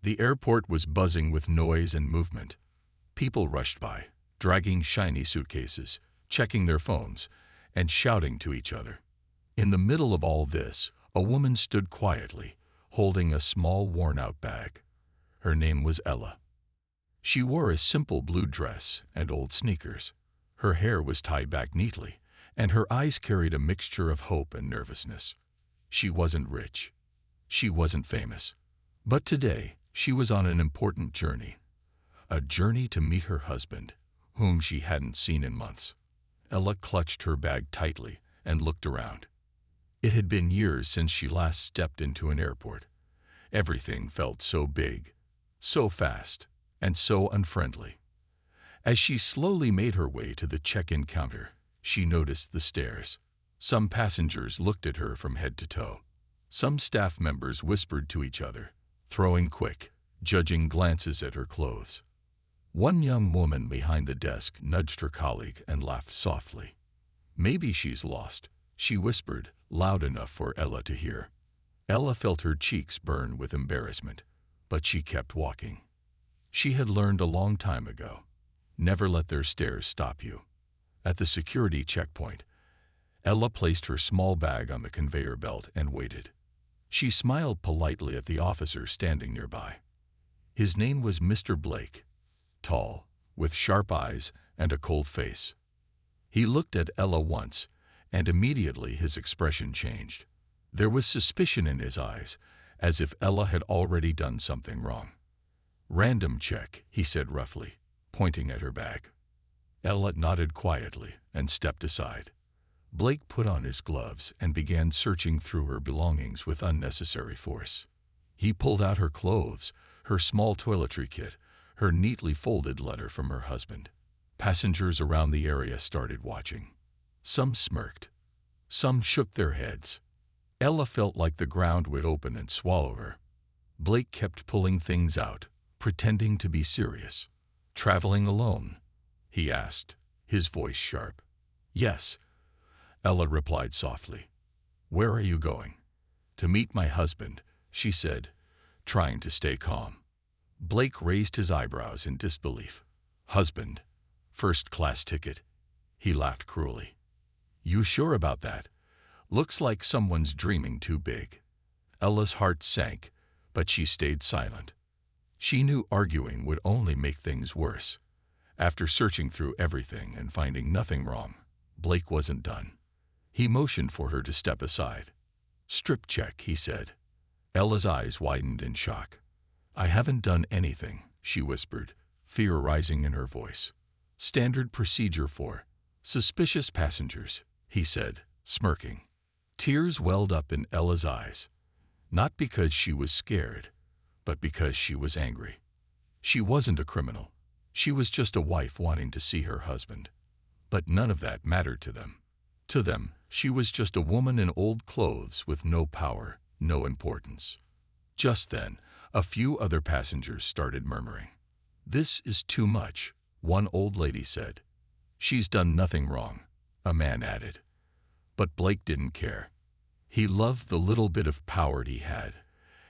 The airport was buzzing with noise and movement. People rushed by, dragging shiny suitcases, checking their phones, and shouting to each other. In the middle of all this, a woman stood quietly, holding a small worn-out bag. Her name was Ella. She wore a simple blue dress and old sneakers. Her hair was tied back neatly, and her eyes carried a mixture of hope and nervousness. She wasn't rich. She wasn't famous. But today, she was on an important journey. A journey to meet her husband, whom she hadn't seen in months. Ella clutched her bag tightly and looked around. It had been years since she last stepped into an airport. Everything felt so big, so fast, and so unfriendly. As she slowly made her way to the check-in counter, she noticed the stares. Some passengers looked at her from head to toe. Some staff members whispered to each other, throwing quick, judging glances at her clothes. One young woman behind the desk nudged her colleague and laughed softly. "Maybe she's lost," she whispered, loud enough for Ella to hear. Ella felt her cheeks burn with embarrassment, but she kept walking. She had learned a long time ago, never let their stares stop you. At the security checkpoint, Ella placed her small bag on the conveyor belt and waited. She smiled politely at the officer standing nearby. His name was Mr. Blake, tall, with sharp eyes and a cold face. He looked at Ella once, and immediately his expression changed. There was suspicion in his eyes, as if Ella had already done something wrong. "Random check," he said roughly, pointing at her bag. Ella nodded quietly and stepped aside. Blake put on his gloves and began searching through her belongings with unnecessary force. He pulled out her clothes, her small toiletry kit, her neatly folded letter from her husband. Passengers around the area started watching. Some smirked. Some shook their heads. Ella felt like the ground would open and swallow her. Blake kept pulling things out, pretending to be serious. "Traveling alone?" he asked, his voice sharp. "Yes," Ella replied softly. "Where are you going?" "To meet my husband," she said, trying to stay calm. Blake raised his eyebrows in disbelief. "Husband? First-class ticket?" He laughed cruelly. "You sure about that? Looks like someone's dreaming too big." Ella's heart sank, but she stayed silent. She knew arguing would only make things worse. After searching through everything and finding nothing wrong, Blake wasn't done. He motioned for her to step aside. "Strip check," he said. Ella's eyes widened in shock. "I haven't done anything," she whispered, fear rising in her voice. "Standard procedure for suspicious passengers," he said, smirking. Tears welled up in Ella's eyes, not because she was scared, but because she was angry. She wasn't a criminal. She was just a wife wanting to see her husband. But none of that mattered to them. To them, she was just a woman in old clothes with no power, no importance. Just then, a few other passengers started murmuring. "This is too much," one old lady said. "She's done nothing wrong," a man added. But Blake didn't care. He loved the little bit of power he had,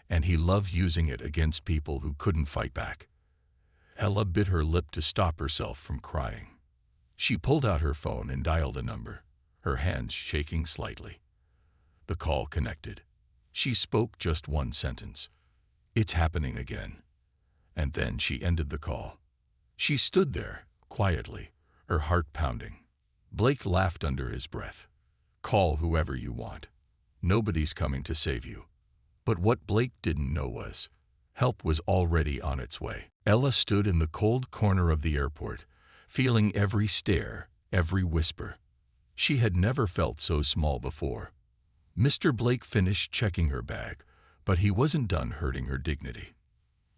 and he loved using it against people who couldn't fight back. Ella bit her lip to stop herself from crying. She pulled out her phone and dialed a number, her hands shaking slightly. The call connected. She spoke just one sentence. "It's happening again." And then she ended the call. She stood there, quietly, her heart pounding. Blake laughed under his breath. "Call whoever you want. Nobody's coming to save you." But what Blake didn't know was, help was already on its way. Ella stood in the cold corner of the airport, feeling every stare, every whisper. She had never felt so small before. Mr. Blake finished checking her bag, but he wasn't done hurting her dignity.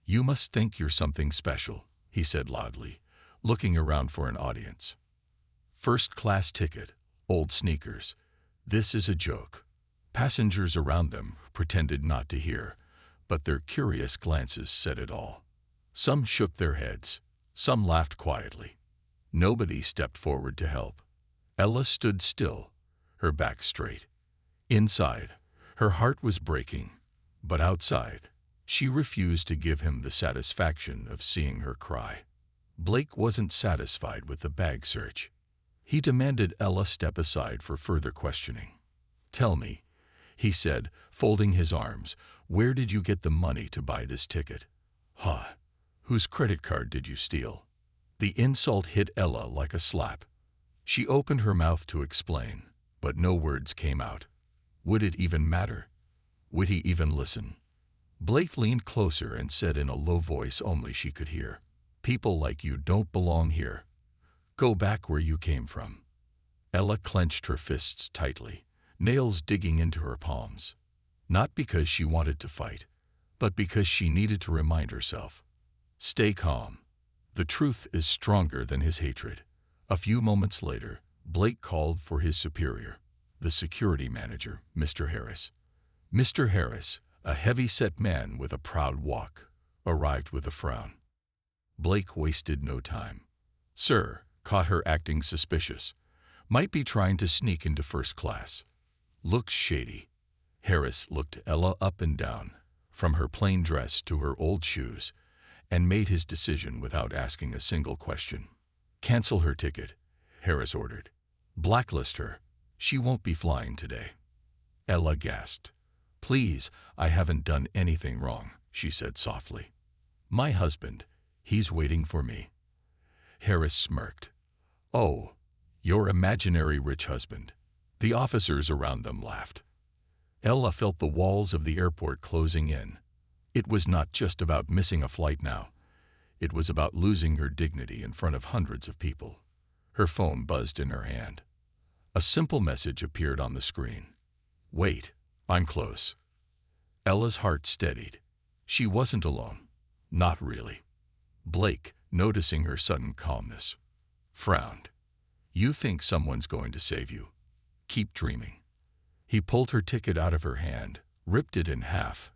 "You must think you're something special," he said loudly, looking around for an audience. "First-class ticket, old sneakers. This is a joke." Passengers around them pretended not to hear, but their curious glances said it all. Some shook their heads, some laughed quietly. Nobody stepped forward to help. Ella stood still, her back straight. Inside, her heart was breaking, but outside, She refused to give him the satisfaction of seeing her cry. Blake wasn't satisfied with the bag search. He demanded Ella step aside for further questioning. "Tell me," he said, folding his arms, "where did you get the money to buy this ticket?" "Huh? Whose credit card did you steal?" The insult hit Ella like a slap. She opened her mouth to explain, but no words came out. Would it even matter? Would he even listen? Blake leaned closer and said in a low voice only she could hear, "People like you don't belong here. Go back where you came from." Ella clenched her fists tightly, nails digging into her palms. Not because she wanted to fight, but because she needed to remind herself. Stay calm. The truth is stronger than his hatred. A few moments later, Blake called for his superior, the security manager, Mr. Harris. Mr. Harris, a heavy-set man with a proud walk, arrived with a frown. Blake wasted no time. "Sir, caught her acting suspicious. Might be trying to sneak into first class. Looks shady." Harris looked Ella up and down, from her plain dress to her old shoes, and made his decision without asking a single question. "Cancel her ticket," Harris ordered. "Blacklist her. She won't be flying today." Ella gasped. "Please, I haven't done anything wrong," she said softly. "My husband, he's waiting for me." Harris smirked. "Oh, your imaginary rich husband." The officers around them laughed. Ella felt the walls of the airport closing in. It was not just about missing a flight now. It was about losing her dignity in front of hundreds of people. Her phone buzzed in her hand. A simple message appeared on the screen. "Wait, I'm close." Ella's heart steadied. She wasn't alone. Not really. Blake, noticing her sudden calmness, frowned. "You think someone's going to save you? Keep dreaming." He pulled her ticket out of her hand, ripped it in half,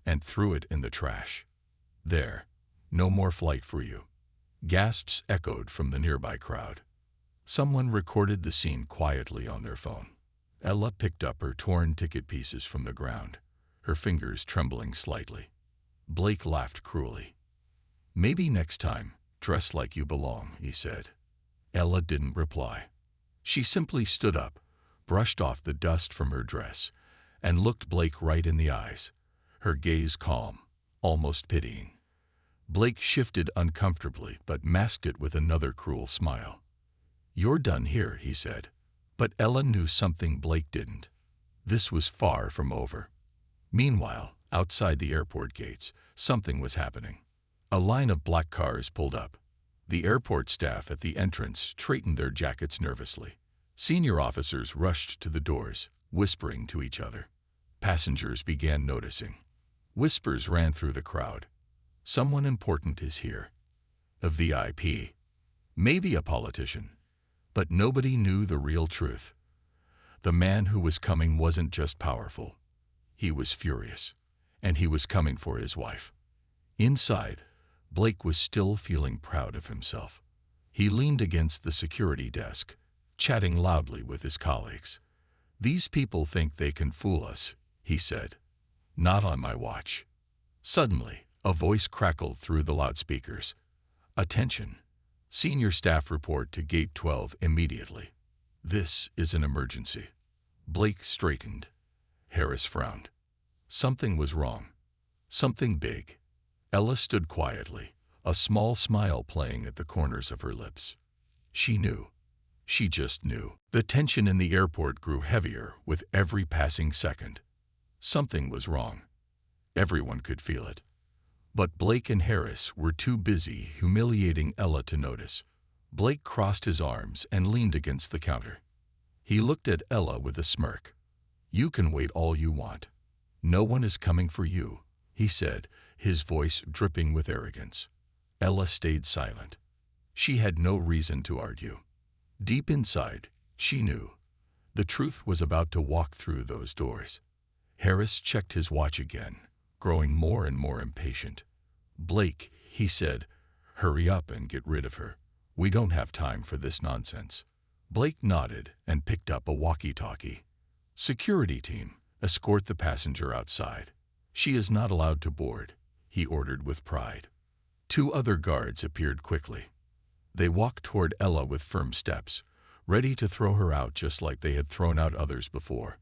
and threw it in the trash. "There, no more flight for you." Gasps echoed from the nearby crowd. Someone recorded the scene quietly on their phone. Ella picked up her torn ticket pieces from the ground, her fingers trembling slightly. Blake laughed cruelly. "Maybe next time, dress like you belong," he said. Ella didn't reply. She simply stood up, brushed off the dust from her dress, and looked Blake right in the eyes, her gaze calm, almost pitying. Blake shifted uncomfortably but masked it with another cruel smile. "You're done here," he said. But Ella knew something Blake didn't. This was far from over. Meanwhile, outside the airport gates, something was happening. A line of black cars pulled up. The airport staff at the entrance straightened their jackets nervously. Senior officers rushed to the doors, whispering to each other. Passengers began noticing. Whispers ran through the crowd. Someone important is here. A VIP. Maybe a politician. But nobody knew the real truth. The man who was coming wasn't just powerful. He was furious. And he was coming for his wife. Inside, Blake was still feeling proud of himself. He leaned against the security desk, chatting loudly with his colleagues. "These people think they can fool us," he said. "Not on my watch." Suddenly, a voice crackled through the loudspeakers. "Attention! Senior staff report to Gate 12 immediately. This is an emergency." Blake straightened. Harris frowned. Something was wrong. Something big. Ella stood quietly, a small smile playing at the corners of her lips. She knew. She just knew. The tension in the airport grew heavier with every passing second. Something was wrong. Everyone could feel it. But Blake and Harris were too busy humiliating Ella to notice. Blake crossed his arms and leaned against the counter. He looked at Ella with a smirk. "You can wait all you want. No one is coming for you," he said, his voice dripping with arrogance. Ella stayed silent. She had no reason to argue. Deep inside, she knew. The truth was about to walk through those doors. Harris checked his watch again, growing more and more impatient. "Blake," he said, "hurry up and get rid of her. We don't have time for this nonsense." Blake nodded and picked up a walkie-talkie. "Security team, escort the passenger outside. "She is not allowed to board," he ordered with pride. Two other guards appeared quickly. They walked toward Ella with firm steps, ready to throw her out just like they had thrown out others before.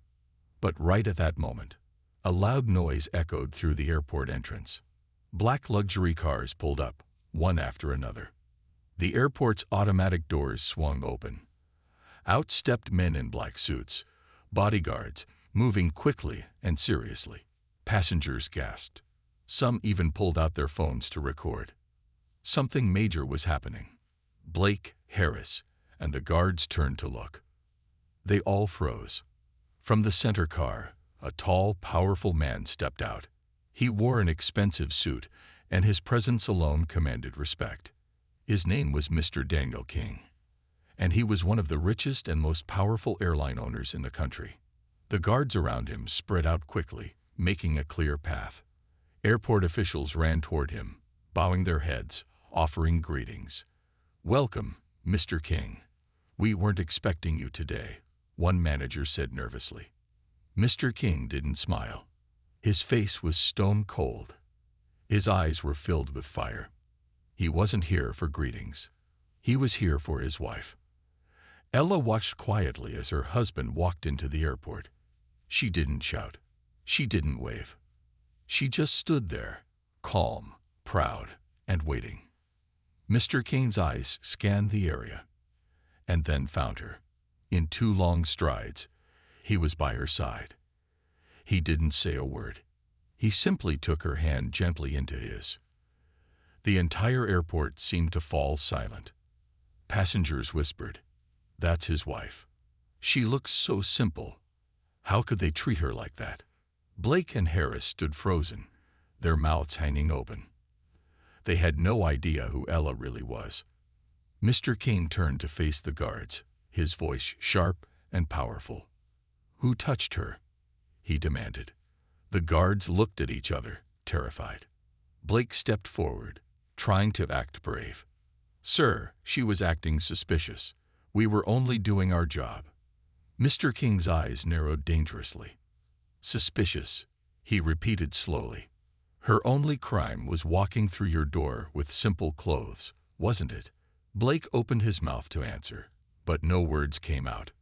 But right at that moment, a loud noise echoed through the airport entrance. Black luxury cars pulled up, one after another. The airport's automatic doors swung open. Out stepped men in black suits, bodyguards, moving quickly and seriously. Passengers gasped. Some even pulled out their phones to record. Something major was happening. Blake, Harris, and the guards turned to look. They all froze. From the center car, a tall, powerful man stepped out. He wore an expensive suit, and his presence alone commanded respect. His name was Mr. Daniel King, and he was one of the richest and most powerful airline owners in the country. The guards around him spread out quickly, making a clear path. Airport officials ran toward him, bowing their heads, offering greetings. "Welcome, Mr. King. We weren't expecting you today," one manager said nervously. Mr. King didn't smile. His face was stone cold. His eyes were filled with fire. He wasn't here for greetings. He was here for his wife. Ella watched quietly as her husband walked into the airport. She didn't shout. She didn't wave. She just stood there, calm, proud, and waiting. Mr. King's eyes scanned the area, and then found her. In two long strides, he was by her side. He didn't say a word. He simply took her hand gently into his. The entire airport seemed to fall silent. Passengers whispered, "That's his wife. She looks so simple. How could they treat her like that?" Blake and Harris stood frozen, their mouths hanging open. They had no idea who Ella really was. Mr. King turned to face the guards, his voice sharp and powerful. "Who touched her?" he demanded. The guards looked at each other, terrified. Blake stepped forward, trying to act brave. "Sir, she was acting suspicious. We were only doing our job." Mr. King's eyes narrowed dangerously. "Suspicious," he repeated slowly. "Her only crime was walking through your door with simple clothes, wasn't it?" Blake opened his mouth to answer, but no words came out.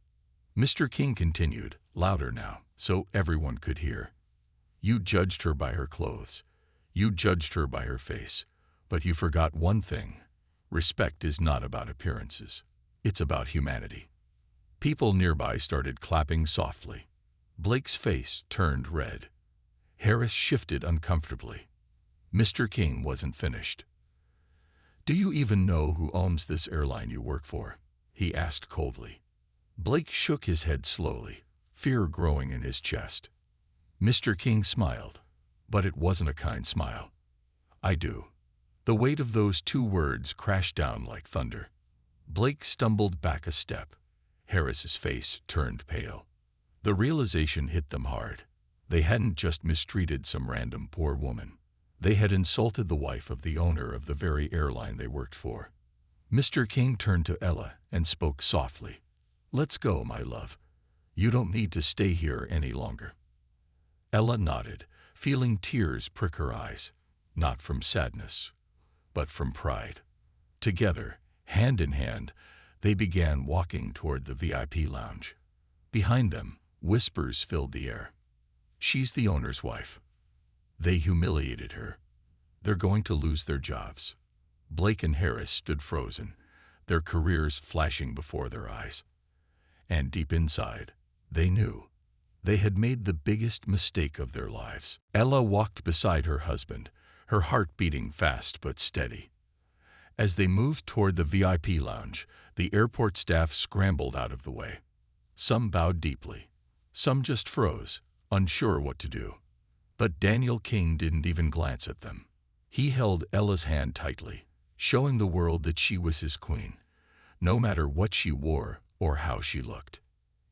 Mr. King continued, louder now, so everyone could hear. "You judged her by her clothes. You judged her by her face. But you forgot one thing. Respect is not about appearances. It's about humanity." People nearby started clapping softly. Blake's face turned red. Harris shifted uncomfortably. Mr. King wasn't finished. "Do you even know who owns this airline you work for?" he asked coldly. Blake shook his head slowly, fear growing in his chest. Mr. King smiled, but it wasn't a kind smile. "I do." The weight of those two words crashed down like thunder. Blake stumbled back a step. Harris's face turned pale. The realization hit them hard. They hadn't just mistreated some random poor woman. They had insulted the wife of the owner of the very airline they worked for. Mr. King turned to Ella and spoke softly. "Let's go, my love. You don't need to stay here any longer." Ella nodded, feeling tears prick her eyes, not from sadness, but from pride. Together, hand in hand, they began walking toward the VIP lounge. Behind them, whispers filled the air. "She's the owner's wife. They humiliated her. They're going to lose their jobs." Blake and Harris stood frozen, their careers flashing before their eyes. And deep inside, they knew they had made the biggest mistake of their lives. Ella walked beside her husband, her heart beating fast but steady. As they moved toward the VIP lounge, the airport staff scrambled out of the way. Some bowed deeply. Some just froze, unsure what to do. But Daniel King didn't even glance at them. He held Ella's hand tightly, showing the world that she was his queen, no matter what she wore or how she looked.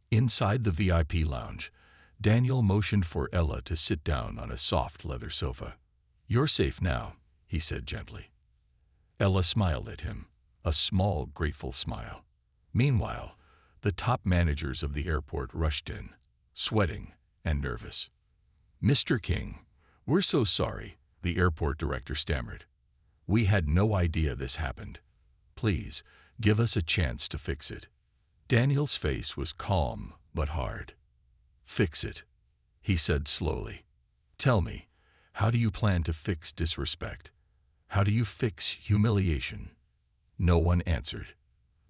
Inside the VIP lounge, Daniel motioned for Ella to sit down on a soft leather sofa. "You're safe now," he said gently. Ella smiled at him, a small, grateful smile. Meanwhile, the top managers of the airport rushed in, sweating and nervous. "Mr. King, "We're so sorry," the airport director stammered. "We had no idea this happened. Please, give us a chance to fix it." Daniel's face was calm but hard. "Fix it," he said slowly. "Tell me, how do you plan to fix disrespect? How do you fix humiliation?" No one answered.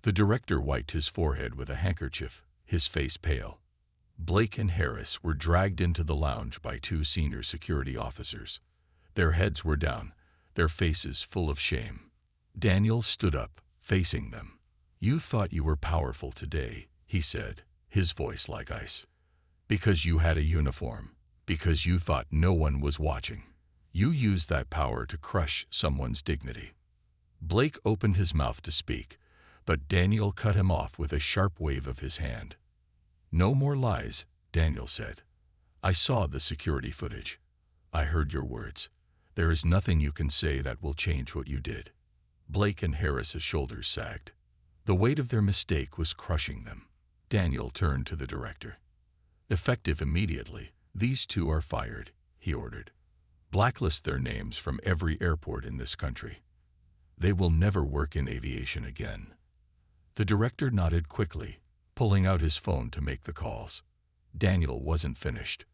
The director wiped his forehead with a handkerchief, his face pale. Blake and Harris were dragged into the lounge by two senior security officers. Their heads were down, their faces full of shame. Daniel stood up, facing them. "You thought you were powerful today," he said, his voice like ice. "Because you had a uniform, because you thought no one was watching. You used that power to crush someone's dignity." Blake opened his mouth to speak, but Daniel cut him off with a sharp wave of his hand. "No more lies," Daniel said. "I saw the security footage. I heard your words. There is nothing you can say that will change what you did." Blake and Harris's shoulders sagged. The weight of their mistake was crushing them. Daniel turned to the director. "Effective immediately, these two are fired," he ordered. "Blacklist their names from every airport in this country. They will never work in aviation again." The director nodded quickly, pulling out his phone to make the calls. Daniel wasn't finished.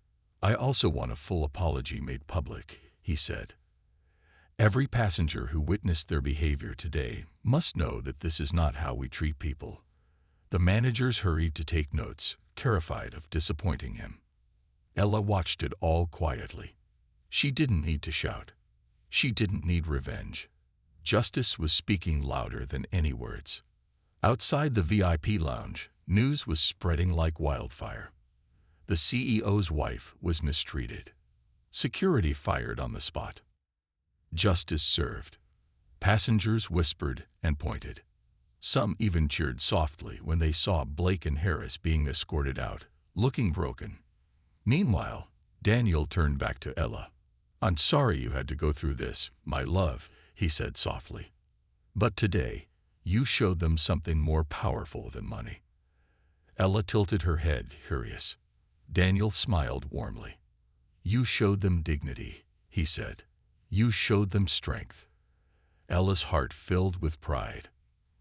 "I also want a full apology made public," he said. "Every passenger who witnessed their behavior today must know that this is not how we treat people." The managers hurried to take notes, terrified of disappointing him. Ella watched it all quietly. She didn't need to shout. She didn't need revenge. Justice was speaking louder than any words. Outside the VIP lounge, news was spreading like wildfire. The CEO's wife was mistreated. Security fired on the spot. Justice served. Passengers whispered and pointed. Some even cheered softly when they saw Blake and Harris being escorted out, looking broken. Meanwhile, Daniel turned back to Ella. "I'm sorry you had to go through this, my love," he said softly. "But today, you showed them something more powerful than money." Ella tilted her head, curious. Daniel smiled warmly. "You showed them dignity," he said. "You showed them strength." Ella's heart filled with pride.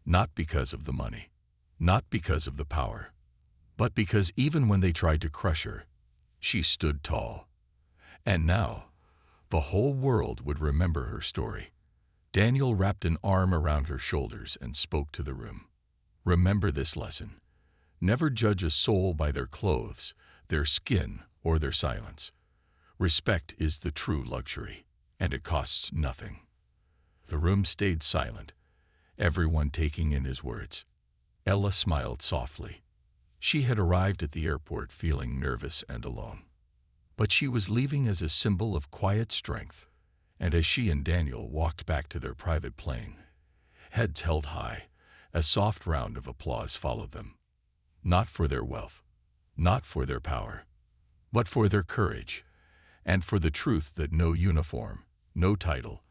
Not because of the money, not because of the power, but because even when they tried to crush her, she stood tall. And now, the whole world would remember her story. Daniel wrapped an arm around her shoulders and spoke to the room. "Remember this lesson. Never judge a soul by their clothes, their skin, or their silence. Respect is the true luxury, and it costs nothing." The room stayed silent, everyone taking in his words. Ella smiled softly. She had arrived at the airport feeling nervous and alone. But she was leaving as a symbol of quiet strength, and as she and Daniel walked back to their private plane, heads held high, a soft round of applause followed them. Not for their wealth, not for their power, but for their courage, and for the truth that no uniform, no title,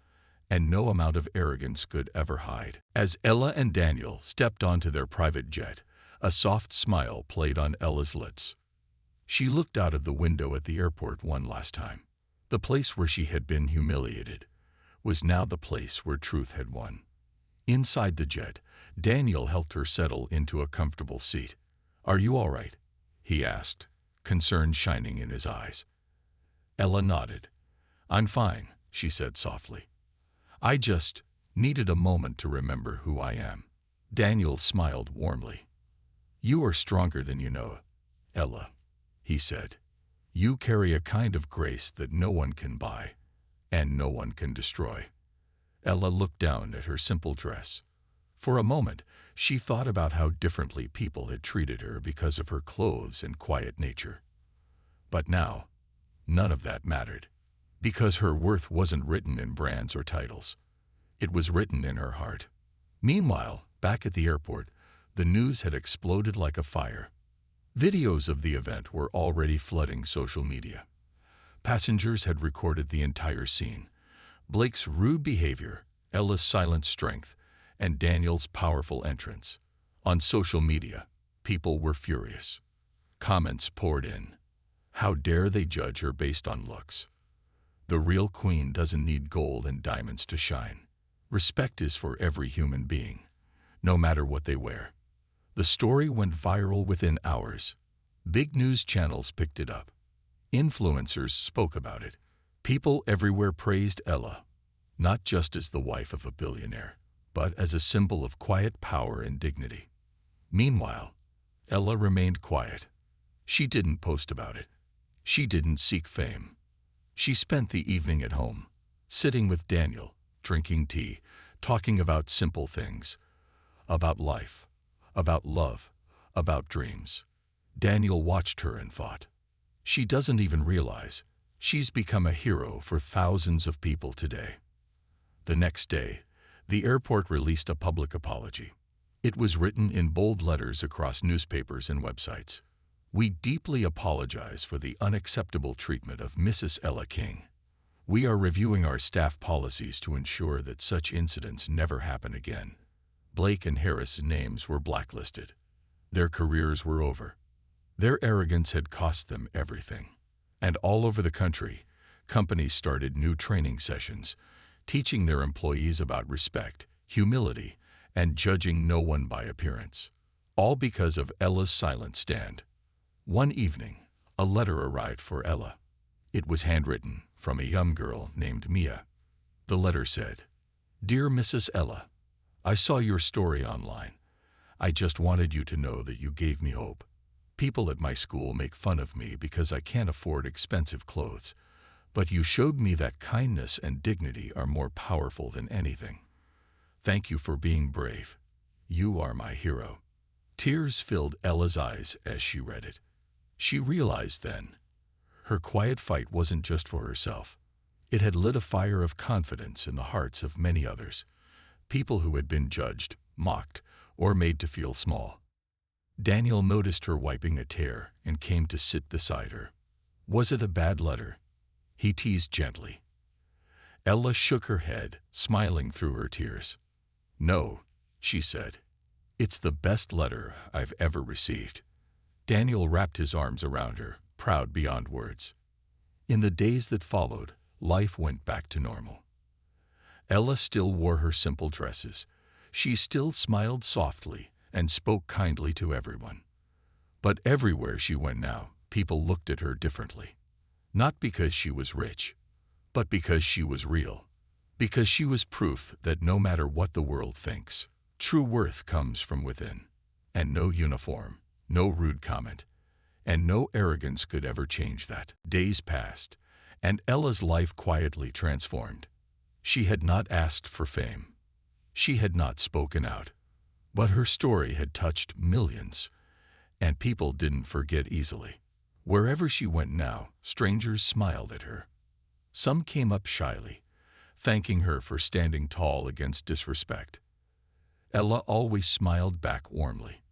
and no amount of arrogance could ever hide. As Ella and Daniel stepped onto their private jet, a soft smile played on Ella's lips. She looked out of the window at the airport one last time. The place where she had been humiliated was now the place where truth had won. Inside the jet, Daniel helped her settle into a comfortable seat. "Are you all right?" he asked, concern shining in his eyes. Ella nodded. "I'm fine," she said softly. "I just needed a moment to remember who I am." Daniel smiled warmly. "You are stronger than you know, Ella," he said. "You carry a kind of grace that no one can buy, and no one can destroy." Ella looked down at her simple dress. For a moment, she thought about how differently people had treated her because of her clothes and quiet nature. But now, none of that mattered, because her worth wasn't written in brands or titles. It was written in her heart. Meanwhile, back at the airport, the news had exploded like a fire. Videos of the event were already flooding social media. Passengers had recorded the entire scene. Blake's rude behavior, Ella's silent strength, and Daniel's powerful entrance. On social media, people were furious. Comments poured in. How dare they judge her based on looks? The real queen doesn't need gold and diamonds to shine. Respect is for every human being, no matter what they wear. The story went viral within hours. Big news channels picked it up. Influencers spoke about it. People everywhere praised Ella, not just as the wife of a billionaire, but as a symbol of quiet power and dignity. Meanwhile, Ella remained quiet. She didn't post about it. She didn't seek fame. She spent the evening at home, sitting with Daniel, drinking tea, talking about simple things, about life, about love, about dreams. Daniel watched her and thought, she doesn't even realize she's become a hero for thousands of people today. The next day, the airport released a public apology. It was written in bold letters across newspapers and websites. We deeply apologize for the unacceptable treatment of Mrs. Ella King. We are reviewing our staff policies to ensure that such incidents never happen again. Blake and Harris's names were blacklisted. Their careers were over. Their arrogance had cost them everything. And all over the country, companies started new training sessions, teaching their employees about respect, humility, and judging no one by appearance. All because of Ella's silent stand. One evening, a letter arrived for Ella. It was handwritten from a young girl named Mia. The letter said, "Dear Mrs. Ella, I saw your story online. I just wanted you to know that you gave me hope. People at my school make fun of me because I can't afford expensive clothes, but you showed me that kindness and dignity are more powerful than anything. Thank you for being brave. You are my hero." Tears filled Ella's eyes as she read it. She realized then, her quiet fight wasn't just for herself. It had lit a fire of confidence in the hearts of many others, people who had been judged, mocked, or made to feel small. Daniel noticed her wiping a tear and came to sit beside her. Was it a bad letter? He teased gently. Ella shook her head, smiling through her tears. "No," she said. "It's the best letter I've ever received." Daniel wrapped his arms around her, proud beyond words. In the days that followed, life went back to normal. Ella still wore her simple dresses. She still smiled softly and spoke kindly to everyone. But everywhere she went now, people looked at her differently. Not because she was rich, but because she was real. Because she was proof that no matter what the world thinks, true worth comes from within. And no uniform, no rude comment, and no arrogance could ever change that. Days passed, and Ella's life quietly transformed. She had not asked for fame. She had not spoken out. But her story had touched millions, and people didn't forget easily. Wherever she went now, strangers smiled at her. Some came up shyly, thanking her for standing tall against disrespect. Ella always smiled back warmly.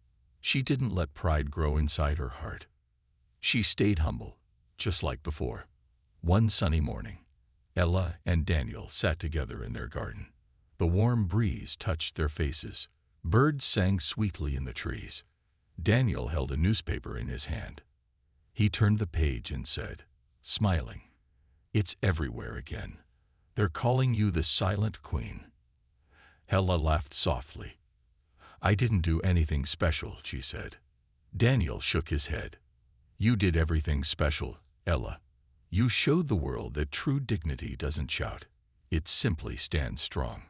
She didn't let pride grow inside her heart. She stayed humble, just like before. One sunny morning, Ella and Daniel sat together in their garden. The warm breeze touched their faces. Birds sang sweetly in the trees. Daniel held a newspaper in his hand. He turned the page and said, smiling, "It's everywhere again. They're calling you the silent queen." Ella laughed softly. "I didn't do anything special," she said. Daniel shook his head. "You did everything special, Ella. You showed the world that true dignity doesn't shout. It simply stands strong."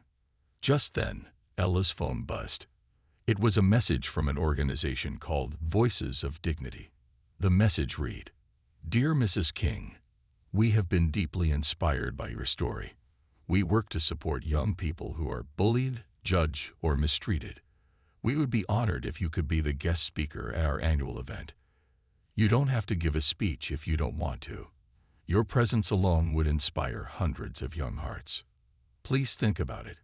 Just then, Ella's phone buzzed. It was a message from an organization called Voices of Dignity. The message read, "Dear Mrs. King, we have been deeply inspired by your story. We work to support young people who are bullied, judged, or mistreated. We would be honored if you could be the guest speaker at our annual event. You don't have to give a speech if you don't want to. Your presence alone would inspire hundreds of young hearts. Please think about it.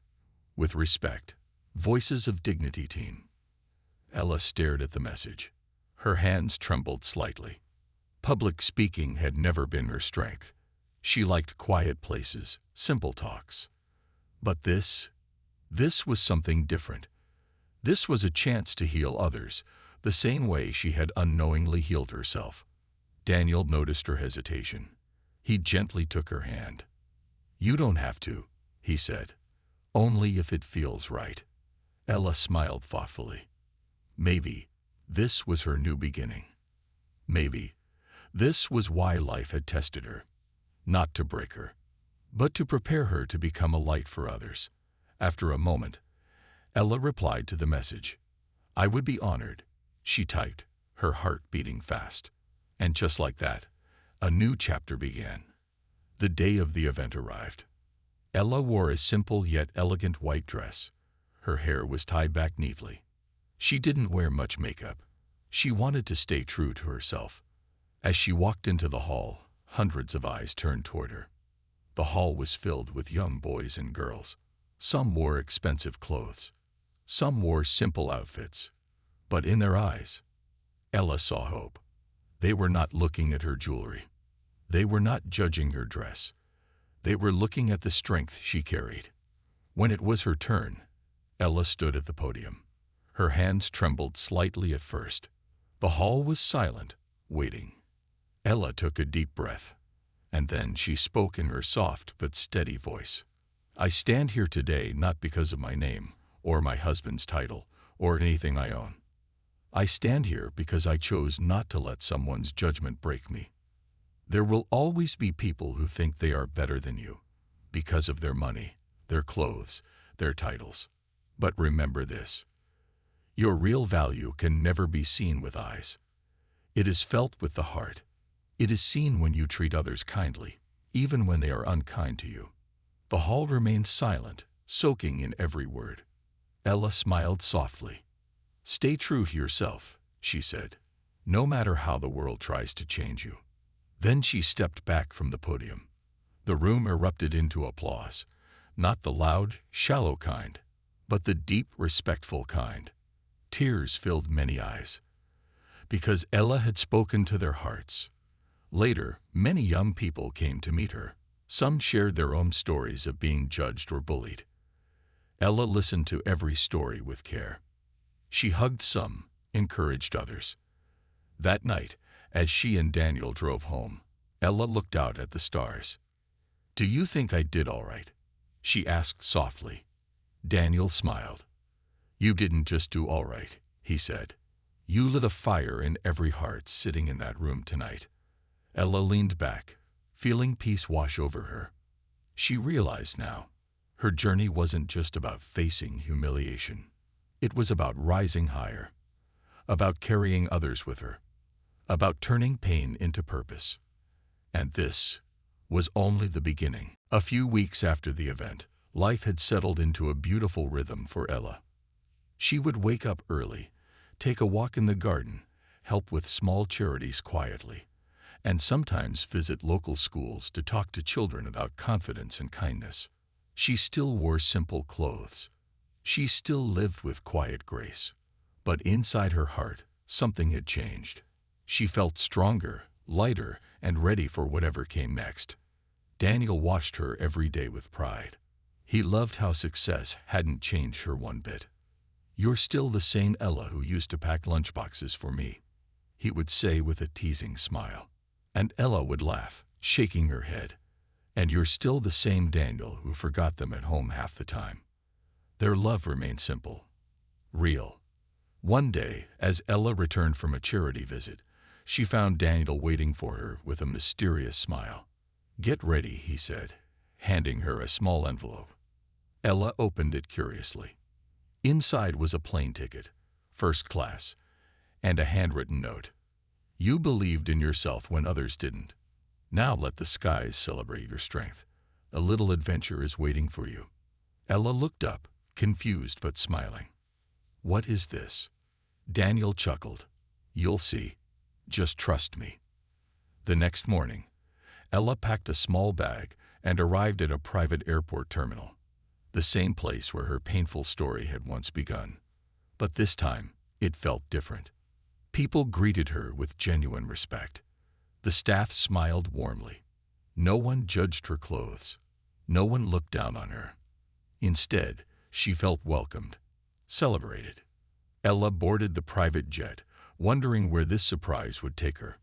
With respect, Voices of Dignity Team." Ella stared at the message. Her hands trembled slightly. Public speaking had never been her strength. She liked quiet places, simple talks. But this was something different. This was a chance to heal others, the same way she had unknowingly healed herself. Daniel noticed her hesitation. He gently took her hand. "You don't have to," he said. "Only if it feels right." Ella smiled thoughtfully. Maybe this was her new beginning. Maybe this was why life had tested her. Not to break her, but to prepare her to become a light for others. After a moment, Ella replied to the message. "I would be honored," she typed, her heart beating fast. And just like that, a new chapter began. The day of the event arrived. Ella wore a simple yet elegant white dress. Her hair was tied back neatly. She didn't wear much makeup. She wanted to stay true to herself. As she walked into the hall, hundreds of eyes turned toward her. The hall was filled with young boys and girls. Some wore expensive clothes. Some wore simple outfits. But in their eyes, Ella saw hope. They were not looking at her jewelry. They were not judging her dress. They were looking at the strength she carried. When it was her turn, Ella stood at the podium. Her hands trembled slightly at first. The hall was silent, waiting. Ella took a deep breath, and then she spoke in her soft but steady voice. "I stand here today not because of my name, or my husband's title, or anything I own. I stand here because I chose not to let someone's judgment break me. There will always be people who think they are better than you, because of their money, their clothes, their titles. But remember this. Your real value can never be seen with eyes. It is felt with the heart. It is seen when you treat others kindly, even when they are unkind to you." The hall remained silent, soaking in every word. Ella smiled softly. "Stay true to yourself," she said, "no matter how the world tries to change you." Then she stepped back from the podium. The room erupted into applause, not the loud, shallow kind, but the deep, respectful kind. Tears filled many eyes, because Ella had spoken to their hearts. Later, many young people came to meet her. Some shared their own stories of being judged or bullied. Ella listened to every story with care. She hugged some, encouraged others. That night, as she and Daniel drove home, Ella looked out at the stars. "Do you think I did all right?" she asked softly. Daniel smiled. "You didn't just do all right," he said. "You lit a fire in every heart sitting in that room tonight." Ella leaned back, feeling peace wash over her. She realized now, her journey wasn't just about facing humiliation. It was about rising higher, about carrying others with her, about turning pain into purpose. And this was only the beginning. A few weeks after the event, life had settled into a beautiful rhythm for Ella. She would wake up early, take a walk in the garden, help with small charities quietly, and sometimes visit local schools to talk to children about confidence and kindness. She still wore simple clothes. She still lived with quiet grace. But inside her heart, something had changed. She felt stronger, lighter, and ready for whatever came next. Daniel watched her every day with pride. He loved how success hadn't changed her one bit. "You're still the same Ella who used to pack lunchboxes for me," he would say with a teasing smile. And Ella would laugh, shaking her head. "And you're still the same Daniel who forgot them at home half the time." Their love remained simple, real. One day, as Ella returned from a charity visit, she found Daniel waiting for her with a mysterious smile. "Get ready," he said, handing her a small envelope. Ella opened it curiously. Inside was a plane ticket, first class, and a handwritten note. "You believed in yourself when others didn't. Now let the skies celebrate your strength. A little adventure is waiting for you." Ella looked up, confused but smiling. "What is this?" Daniel chuckled. "You'll see. Just trust me." The next morning, Ella packed a small bag and arrived at a private airport terminal, the same place where her painful story had once begun. But this time, it felt different. People greeted her with genuine respect. The staff smiled warmly. No one judged her clothes. No one looked down on her. Instead, she felt welcomed, celebrated. Ella boarded the private jet, wondering where this surprise would take her.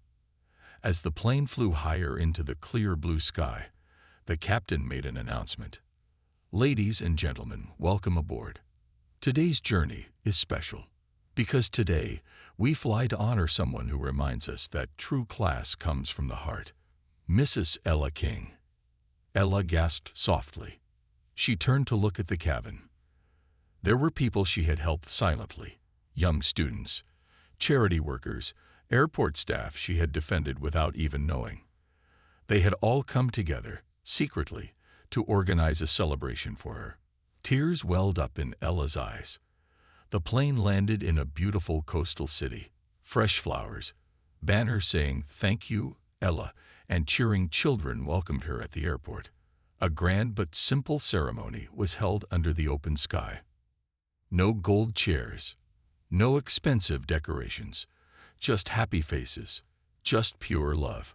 As the plane flew higher into the clear blue sky, The captain made an announcement. Ladies and gentlemen, welcome aboard. Today's journey is special because today we fly to honor someone who reminds us that true class comes from the heart. Mrs. Ella King. Ella gasped softly. She turned to look at the cabin. There were people she had helped silently, young students, charity workers, airport staff she had defended without even knowing. They had all come together, secretly, to organize a celebration for her. Tears welled up in Ella's eyes. The plane landed in a beautiful coastal city. Fresh flowers, banners saying, "Thank you, Ella," and cheering children welcomed her at the airport. A grand but simple ceremony was held under the open sky. No gold chairs, no expensive decorations, just happy faces, just pure love.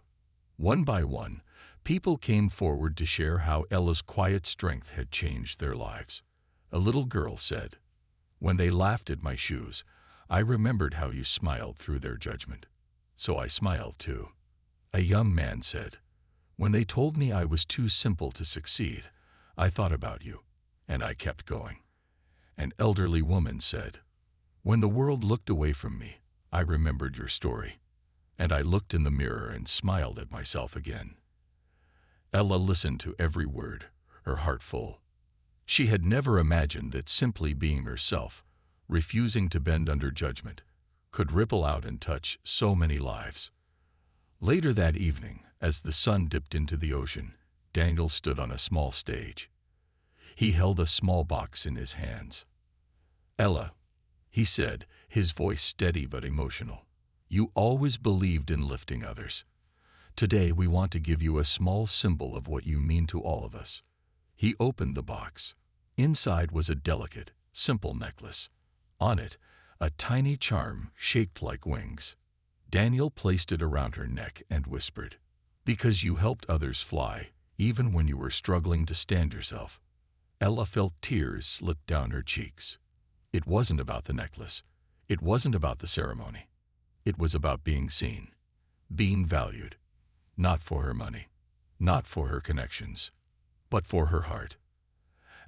One by one, people came forward to share how Ella's quiet strength had changed their lives. A little girl said, "When they laughed at my shoes, I remembered how you smiled through their judgment. So I smiled too." A young man said, "When they told me I was too simple to succeed, I thought about you, and I kept going." An elderly woman said, "When the world looked away from me, I remembered your story, and I looked in the mirror and smiled at myself again." Ella listened to every word, her heart full. She had never imagined that simply being herself, refusing to bend under judgment, could ripple out and touch so many lives. Later that evening, as the sun dipped into the ocean, Daniel stood on a small stage. He held a small box in his hands. "Ella," he said, his voice steady but emotional, "you always believed in lifting others. Today we want to give you a small symbol of what you mean to all of us." He opened the box. Inside was a delicate, simple necklace. On it, a tiny charm shaped like wings. Daniel placed it around her neck and whispered, "Because you helped others fly, even when you were struggling to stand yourself." Ella felt tears slip down her cheeks. It wasn't about the necklace. It wasn't about the ceremony. It was about being seen, being valued, not for her money, not for her connections, but for her heart.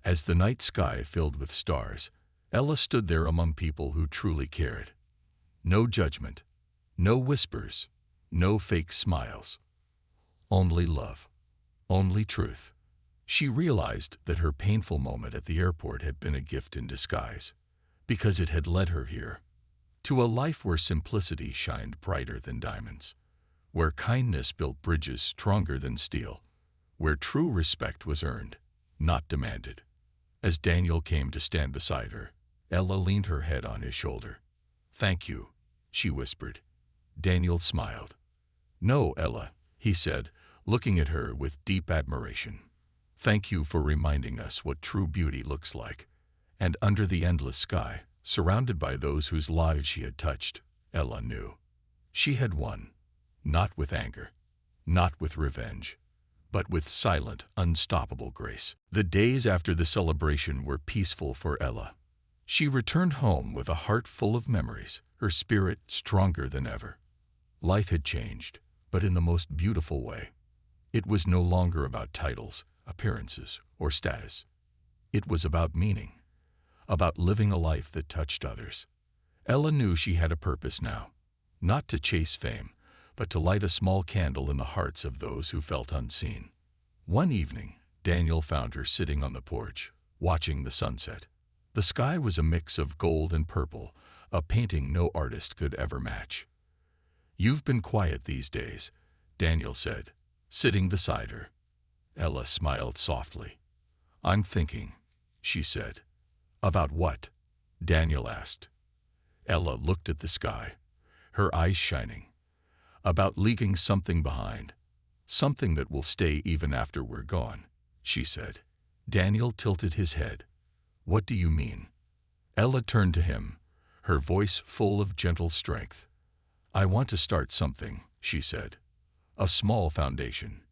As the night sky filled with stars, Ella stood there among people who truly cared. No judgment, no whispers, no fake smiles. Only love, only truth. She realized that her painful moment at the airport had been a gift in disguise, because it had led her here, to a life where simplicity shined brighter than diamonds, where kindness built bridges stronger than steel, where true respect was earned, not demanded. As Daniel came to stand beside her, Ella leaned her head on his shoulder. "Thank you," she whispered. Daniel smiled. "No, Ella," he said, looking at her with deep admiration. "Thank you for reminding us what true beauty looks like." And under the endless sky, surrounded by those whose lives she had touched, Ella knew. She had won, not with anger, not with revenge, but with silent, unstoppable grace. The days after the celebration were peaceful for Ella. She returned home with a heart full of memories, her spirit stronger than ever. Life had changed, but in the most beautiful way. It was no longer about titles, appearances, or status. It was about meaning, about living a life that touched others. Ella knew she had a purpose now, not to chase fame, but to light a small candle in the hearts of those who felt unseen. One evening, Daniel found her sitting on the porch, watching the sunset. The sky was a mix of gold and purple, a painting no artist could ever match. "You've been quiet these days," Daniel said, sitting beside her. Ella smiled softly. "I'm thinking," she said. "About what?" Daniel asked. Ella looked at the sky, her eyes shining. "About leaving something behind, something that will stay even after we're gone," she said. Daniel tilted his head. "What do you mean?" Ella turned to him, her voice full of gentle strength. "I want to start something," she said. "A small foundation.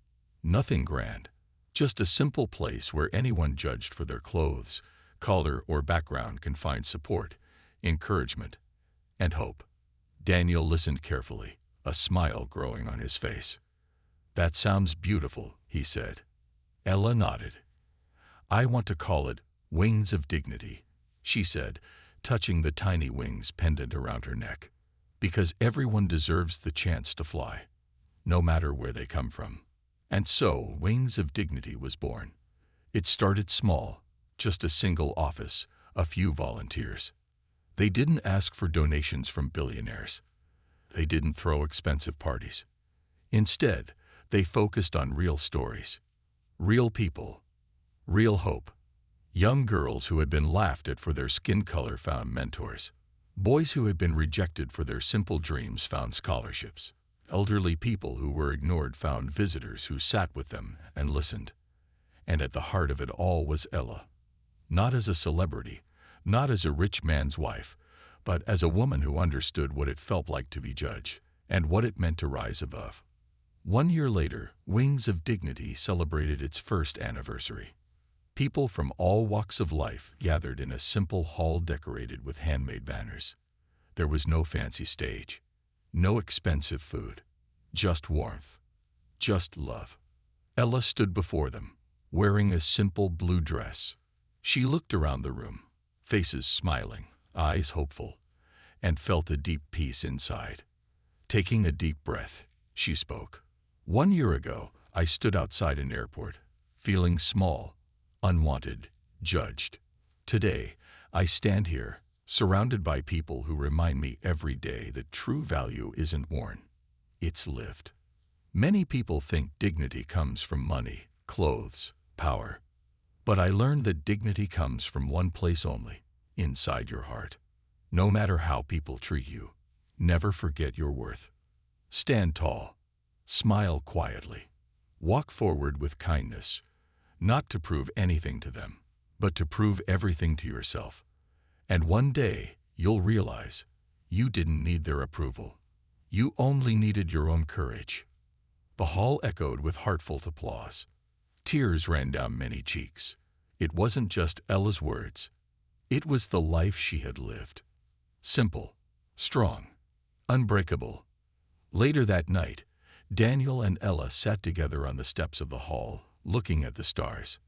Nothing grand. Just a simple place where anyone judged for their clothes, color, or background can find support, encouragement, and hope." Daniel listened carefully, a smile growing on his face. "That sounds beautiful," he said. Ella nodded. "I want to call it Wings of Dignity," she said, touching the tiny wings pendant around her neck. "Because everyone deserves the chance to fly, no matter where they come from." And so Wings of Dignity was born. It started small, just a single office, a few volunteers. They didn't ask for donations from billionaires. They didn't throw expensive parties. Instead, they focused on real stories, real people, real hope. Young girls who had been laughed at for their skin color found mentors. Boys who had been rejected for their simple dreams found scholarships. Elderly people who were ignored found visitors who sat with them and listened. And at the heart of it all was Ella. Not as a celebrity, not as a rich man's wife, but as a woman who understood what it felt like to be judged and what it meant to rise above. 1 year later, Wings of Dignity celebrated its first anniversary. People from all walks of life gathered in a simple hall decorated with handmade banners. There was no fancy stage, no expensive food, just warmth, just love. Ella stood before them, wearing a simple blue dress. She looked around the room, faces smiling, eyes hopeful, and felt a deep peace inside. Taking a deep breath, she spoke. "1 year ago, I stood outside an airport, feeling small, unwanted, judged. Today, I stand here, surrounded by people who remind me every day that true value isn't worn, it's lived." Many people think dignity comes from money, clothes, power. But I learned that dignity comes from one place only, inside your heart. No matter how people treat you, never forget your worth. Stand tall, smile quietly, walk forward with kindness, not to prove anything to them, but to prove everything to yourself. And one day, you'll realize you didn't need their approval. You only needed your own courage. The hall echoed with heartfelt applause. Tears ran down many cheeks. It wasn't just Ella's words. It was the life she had lived. Simple, strong, unbreakable. Later that night, Daniel and Ella sat together on the steps of the hall, looking at the stars.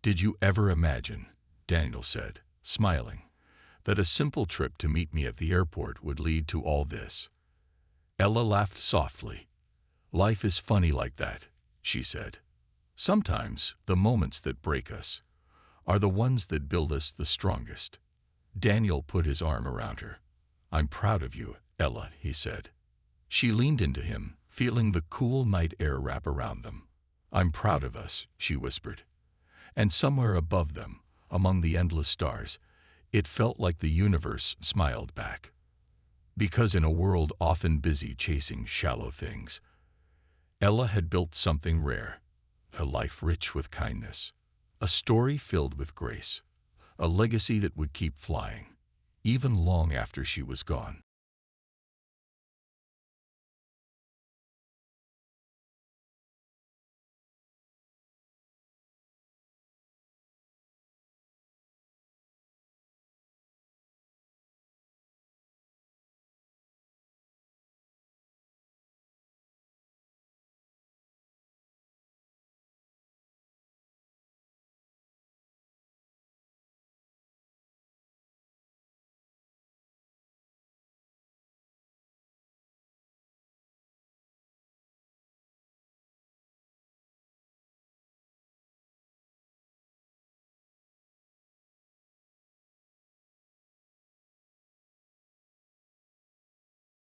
"Did you ever imagine," Daniel said, smiling, "that a simple trip to meet me at the airport would lead to all this?" Ella laughed softly. "Life is funny like that," she said. "Sometimes the moments that break us are the ones that build us the strongest." Daniel put his arm around her. "I'm proud of you, Ella," he said. She leaned into him, feeling the cool night air wrap around them. "I'm proud of us," she whispered. And somewhere above them, among the endless stars, it felt like the universe smiled back. Because in a world often busy chasing shallow things, Ella had built something rare, a life rich with kindness, a story filled with grace, a legacy that would keep flying, even long after she was gone.